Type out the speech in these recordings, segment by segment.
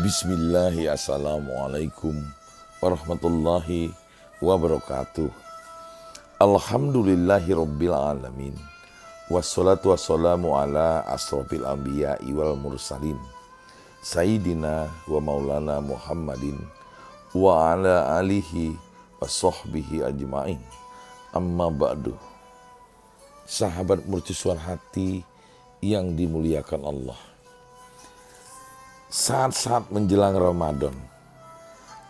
Bismillahi, assalamualaikum warahmatullahi wabarakatuh. Alhamdulillahi rabbil alamin. Wassalatu wassalamu ala asrofil anbiya'i wal mursalin, Sayyidina wa maulana Muhammadin wa ala alihi wa sahbihi ajma'in. Amma ba'du. Sahabat mercusuar hati yang dimuliakan Allah, saat-saat menjelang Ramadan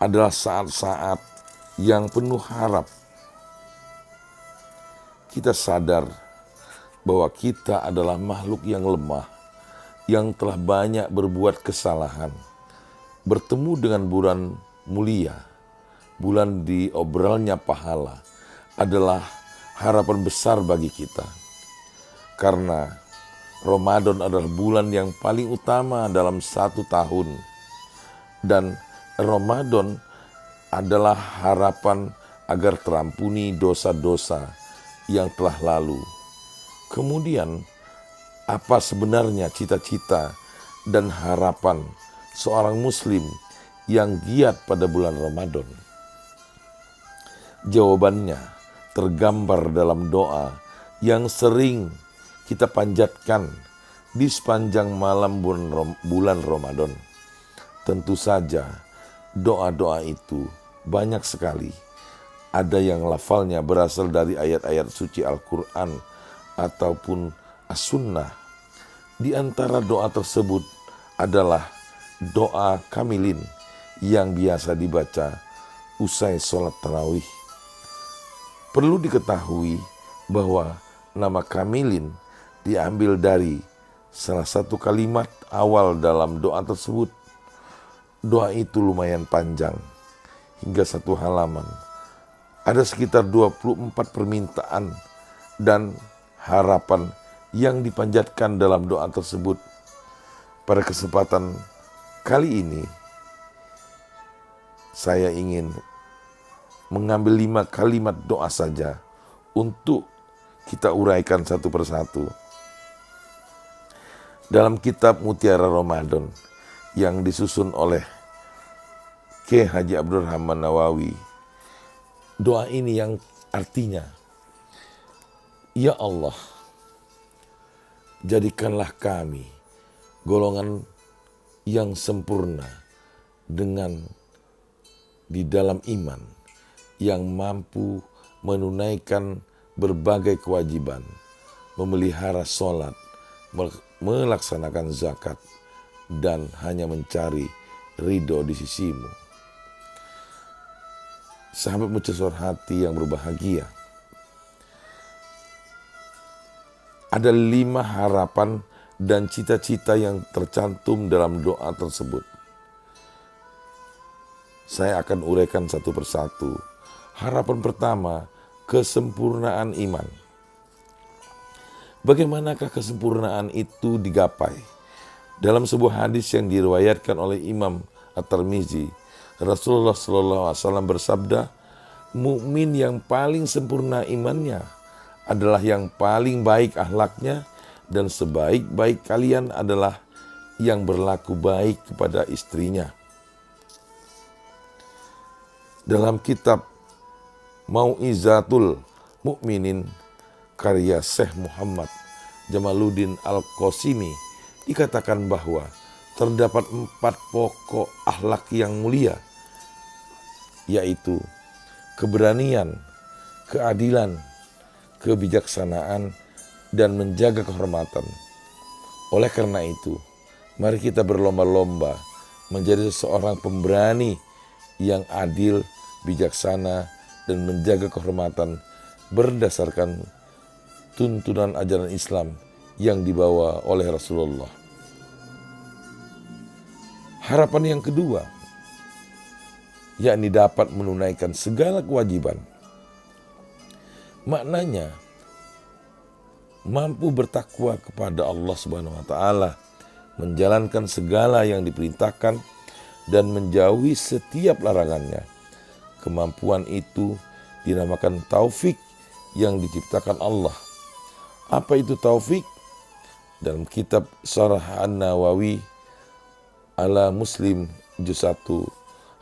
adalah saat-saat yang penuh harap. Kita sadar bahwa kita adalah makhluk yang lemah, yang telah banyak berbuat kesalahan. Bertemu dengan bulan mulia, bulan diobrolnya pahala, adalah harapan besar bagi kita. Karena Ramadan adalah bulan yang paling utama dalam satu tahun. Dan Ramadan adalah harapan agar terampuni dosa-dosa yang telah lalu. Kemudian, apa sebenarnya cita-cita dan harapan seorang muslim yang giat pada bulan Ramadan? Jawabannya tergambar dalam doa yang sering kita panjatkan di sepanjang malam bulan Ramadan. Tentu saja doa-doa itu banyak sekali. Ada yang lafalnya berasal dari ayat-ayat suci Al-Quran ataupun As-Sunnah. Di antara doa tersebut adalah doa kamilin yang biasa dibaca usai sholat tarawih. Perlu diketahui bahwa nama kamilin diambil dari salah satu kalimat awal dalam doa tersebut. Doa itu lumayan panjang, hingga satu halaman. Ada sekitar 24 permintaan dan harapan yang dipanjatkan dalam doa tersebut. Pada kesempatan kali ini, saya ingin mengambil 5 kalimat doa saja untuk kita uraikan satu persatu. Dalam kitab Mutiara Ramadan yang disusun oleh Kiai Haji Abdurrahman Nawawi, doa ini yang artinya, Ya Allah, jadikanlah kami golongan yang sempurna dengan di dalam iman, yang mampu menunaikan berbagai kewajiban, memelihara sholat, melaksanakan zakat, dan hanya mencari ridho di sisimu. Sahabat mercusuar hati yang berbahagia, ada 5 harapan dan cita-cita yang tercantum dalam doa tersebut. Saya akan uraikan satu persatu. Harapan pertama, kesempurnaan iman. Bagaimanakah kesempurnaan itu digapai? Dalam sebuah hadis yang diriwayatkan oleh Imam At-Tirmizi, Rasulullah SAW bersabda, mukmin yang paling sempurna imannya adalah yang paling baik akhlaknya, dan sebaik-baik kalian adalah yang berlaku baik kepada istrinya. Dalam kitab Mau'izatul Mukminin karya Syekh Muhammad Jamaluddin Al-Qasimi dikatakan bahwa terdapat 4 pokok akhlak yang mulia, yaitu keberanian, keadilan, kebijaksanaan, dan menjaga kehormatan. Oleh karena itu, mari kita berlomba-lomba menjadi seorang pemberani yang adil, bijaksana, dan menjaga kehormatan berdasarkan tuntunan ajaran Islam yang dibawa oleh Rasulullah. Harapan yang kedua, yakni dapat menunaikan segala kewajiban. Maknanya, mampu bertakwa kepada Allah Subhanahu wa Ta'ala, menjalankan segala yang diperintahkan, dan menjauhi setiap larangannya. Kemampuan itu dinamakan taufik yang diciptakan Allah. Apa itu taufik? Dalam kitab Syarah An-Nawawi ala Muslim juz 1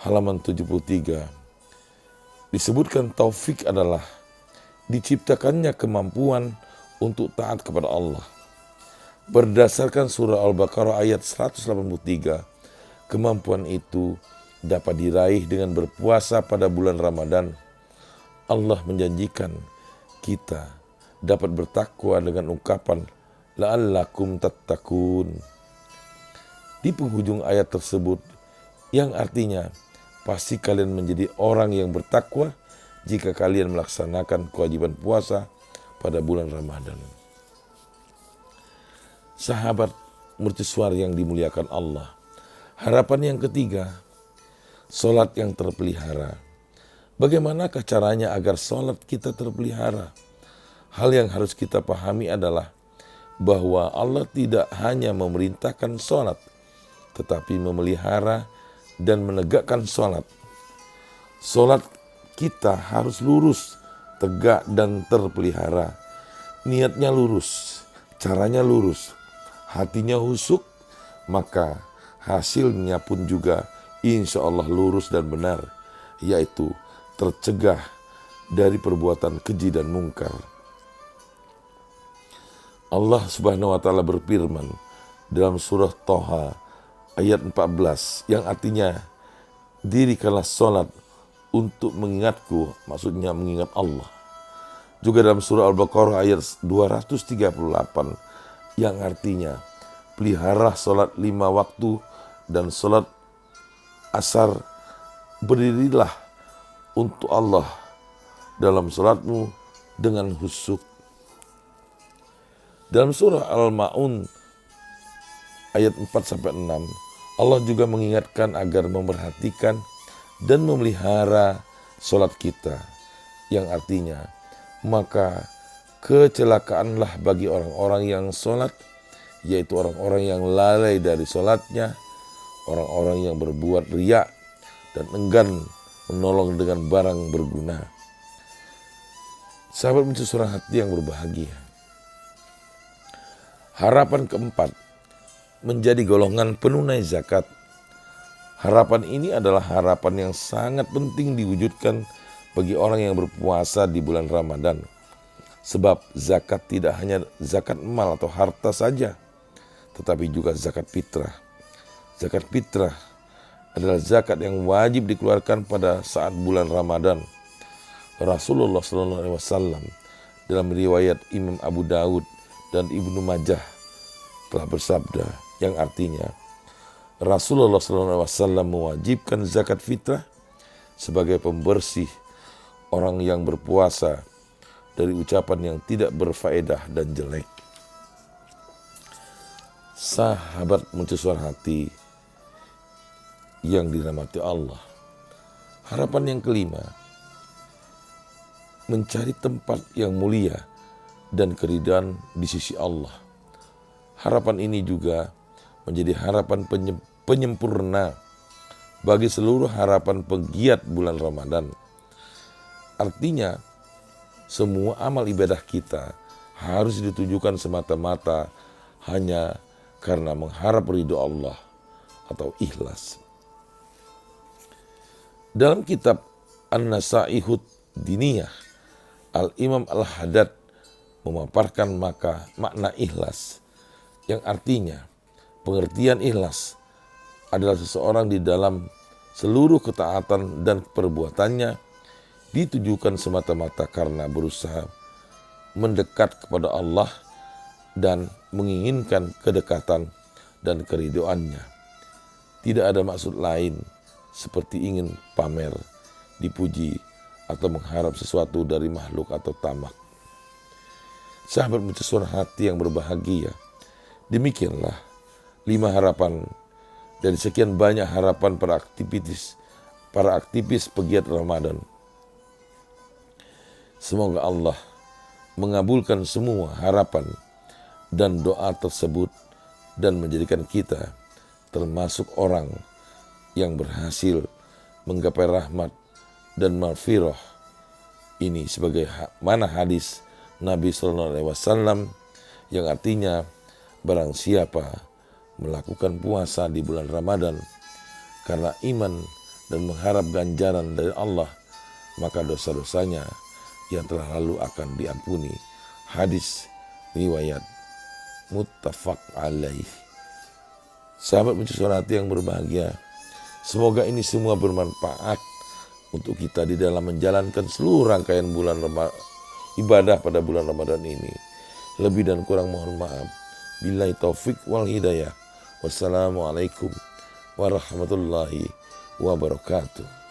halaman 73 disebutkan taufik adalah diciptakannya kemampuan untuk taat kepada Allah. Berdasarkan surah Al-Baqarah ayat 183, kemampuan itu dapat diraih dengan berpuasa pada bulan Ramadan. Allah menjanjikan kita dapat bertakwa dengan ungkapan la'allakum tattaqun di penghujung ayat tersebut, yang artinya pasti kalian menjadi orang yang bertakwa jika kalian melaksanakan kewajiban puasa pada bulan Ramadan. Sahabat mercusuar yang dimuliakan Allah, harapan yang ketiga, solat yang terpelihara. Bagaimanakah caranya agar solat kita terpelihara? Hal yang harus kita pahami adalah bahwa Allah tidak hanya memerintahkan solat, tetapi memelihara dan menegakkan solat. Solat kita harus lurus, tegak dan terpelihara. Niatnya lurus, caranya lurus, hatinya husuk, maka hasilnya pun juga insya Allah lurus dan benar, yaitu tercegah dari perbuatan keji dan mungkar. Allah Subhanahu wa taala berfirman dalam surah Thaha ayat 14 yang artinya dirikanlah salat untuk mengingatku, maksudnya mengingat Allah. Juga dalam surah Al-Baqarah ayat 238 yang artinya pelihara salat 5 waktu dan salat asar, berdirilah untuk Allah dalam salatmu dengan khusyuk. Dalam surah Al-Ma'un ayat 4-6, Allah juga mengingatkan agar memerhatikan dan memelihara salat kita, yang artinya maka kecelakaanlah bagi orang-orang yang salat, yaitu orang-orang yang lalai dari salatnya, orang-orang yang berbuat riya dan enggan menolong dengan barang berguna. Sahabat mercusuar hati yang berbahagia, harapan keempat, menjadi golongan penunai zakat. Harapan ini adalah harapan yang sangat penting diwujudkan bagi orang yang berpuasa di bulan Ramadan. Sebab zakat tidak hanya zakat mal atau harta saja, tetapi juga zakat fitrah. Zakat fitrah adalah zakat yang wajib dikeluarkan pada saat bulan Ramadan. Rasulullah SAW dalam riwayat Imam Abu Daud dan Ibnu Majah telah bersabda, yang artinya Rasulullah SAW mewajibkan zakat fitrah sebagai pembersih orang yang berpuasa dari ucapan yang tidak berfaedah dan jelek. Sahabat mercusuar hati yang dirahmati Allah, harapan yang kelima, mencari tempat yang mulia dan keridhaan di sisi Allah. Harapan ini juga menjadi harapan penyempurna bagi seluruh harapan pegiat bulan Ramadan. Artinya, semua amal ibadah kita harus ditujukan semata-mata hanya karena mengharap ridho Allah atau ikhlas. Dalam kitab An-Nasaihud Diniyah, Al-Imam Al-Haddad memaparkan makna ikhlas, yang artinya pengertian ikhlas adalah seseorang di dalam seluruh ketaatan dan perbuatannya ditujukan semata-mata karena berusaha mendekat kepada Allah dan menginginkan kedekatan dan keridhoannya. Tidak ada maksud lain seperti ingin pamer, dipuji, atau mengharap sesuatu dari makhluk atau tamak. Sahabat mercusuar hati yang berbahagia, demikianlah 5 harapan dari sekian banyak harapan para aktivis pegiat Ramadan. Semoga Allah mengabulkan semua harapan dan doa tersebut dan menjadikan kita termasuk orang yang berhasil menggapai rahmat dan maghfirah ini, sebagai mana hadis Nabi SAW yang artinya barang siapa melakukan puasa di bulan Ramadan karena iman dan mengharap ganjaran dari Allah, maka dosa-dosanya yang telah lalu akan diampuni. Hadis riwayat muttafaq alaih. Sahabat Mercusuar Hati yang berbahagia, semoga ini semua bermanfaat untuk kita di dalam menjalankan seluruh rangkaian ibadah pada bulan Ramadan ini. Lebih dan kurang mohon maaf. Billahi taufik wal hidayah. Wassalamualaikum warahmatullahi wabarakatuh.